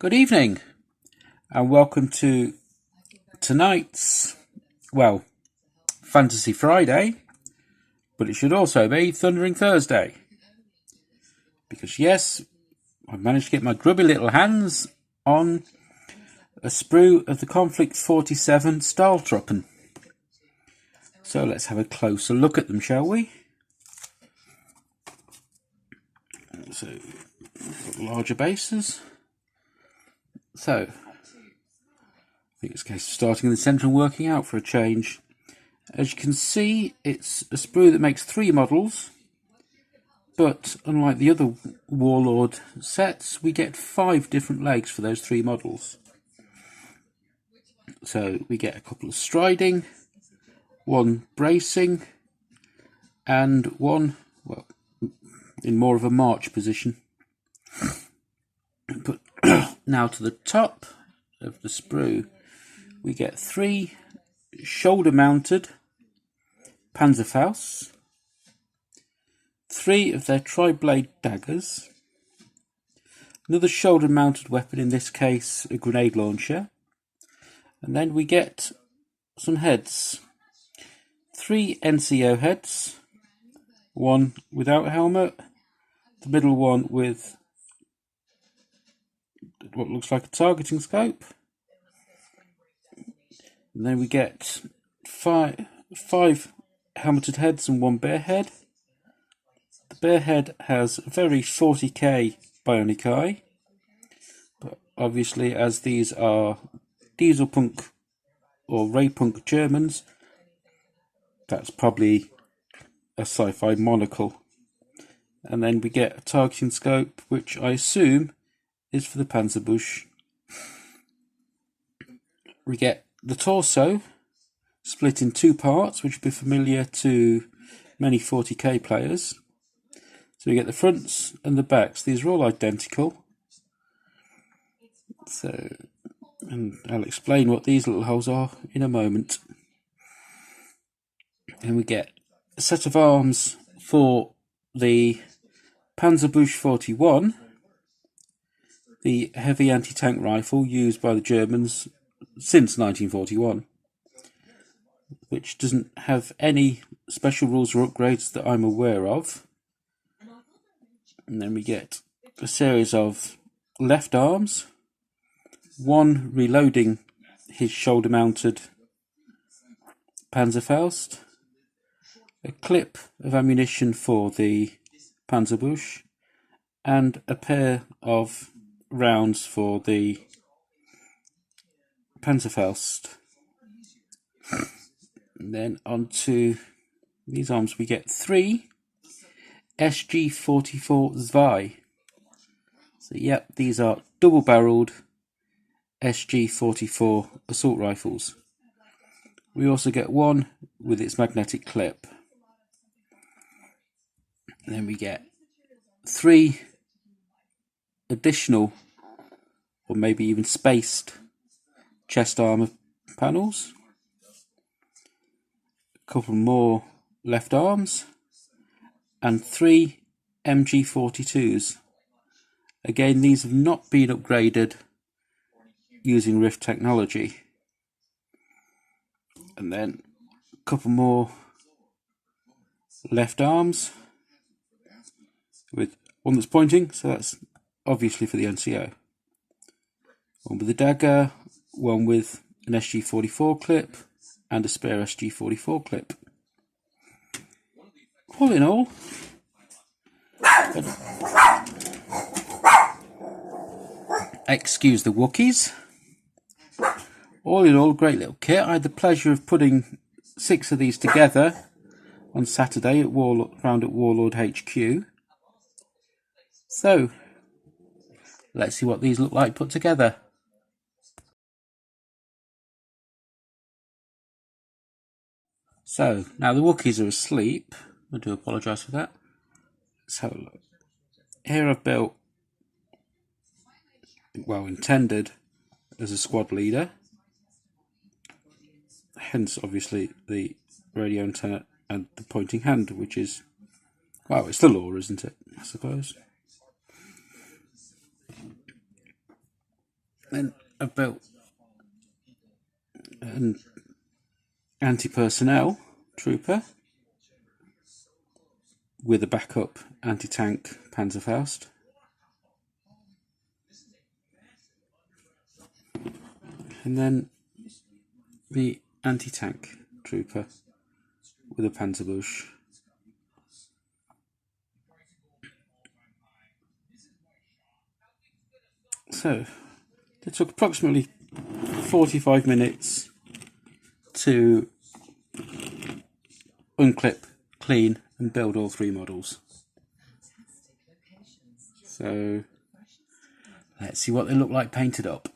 Good evening and welcome to tonight's, Fantasy Friday, but it should also be Thundering Thursday. Because yes, I've managed to get my grubby little hands on a sprue of the Konflikt 47 Stahltruppen. So let's have a closer look at them, shall we? So, larger bases. So, I think it's a case of starting in the centre and working out for a change. As you can see, it's a sprue that makes 3 models, but unlike the other Warlord sets, we get 5 different legs for those 3 models. So we get a couple of striding, 1 bracing, and 1, in more of a march position. But now to the top of the sprue, we get 3 shoulder-mounted Panzerfausts, 3 of their tri-blade daggers, another shoulder-mounted weapon, in this case a grenade launcher, and then we get some heads. 3 NCO heads, 1 without helmet, the middle one with what looks like a targeting scope, and then we get 5 helmeted heads and 1 bear head. The bear head has a very 40k bionic eye, but obviously as these are diesel punk or ray punk Germans, that's probably a sci-fi monocle. And then we get a targeting scope, which I assume is for the Panzerbusch. We get the torso split in 2 parts, which will be familiar to many 40k players. So we get the fronts and the backs. These are all identical. So, and I'll explain what these little holes are in a moment. And we get a set of arms for the Panzerbusch 41, the heavy anti-tank rifle used by the Germans since 1941, which doesn't have any special rules or upgrades that I'm aware of. And then we get a series of left arms, 1 reloading his shoulder-mounted Panzerfaust, a clip of ammunition for the Panzerbusch, and a pair of rounds for the Panzerfaust. And then onto these arms we get 3 SG-44 Zwei. So yep, these are double-barreled SG-44 assault rifles. We also get 1 with its magnetic clip. And then we get 3 additional, or maybe even spaced, chest armour panels. A couple more left arms, and 3 MG42s. Again, these have not been upgraded using Rift technology. And then a couple more left arms with 1 that's pointing, so that's obviously for the NCO. 1 with a dagger, 1 with an SG-44 clip, and a spare SG-44 clip. All in all, excuse the Wookiees. All in all, great little kit. I had the pleasure of putting 6 of these together on Saturday at Warlord HQ. So, let's see what these look like put together. So, now the Wookiees are asleep. I do apologise for that. Let's have a look. Here I've built, intended as a squad leader. Hence, obviously, the radio antenna and the pointing hand, which is, it's the law, isn't it? I suppose. Then I've built an anti-personnel trooper with a backup anti-tank Panzerfaust. And then the anti-tank trooper with a Panzerbusch. So it took approximately 45 minutes to unclip, clean and build all 3 models. So let's see what they look like painted up.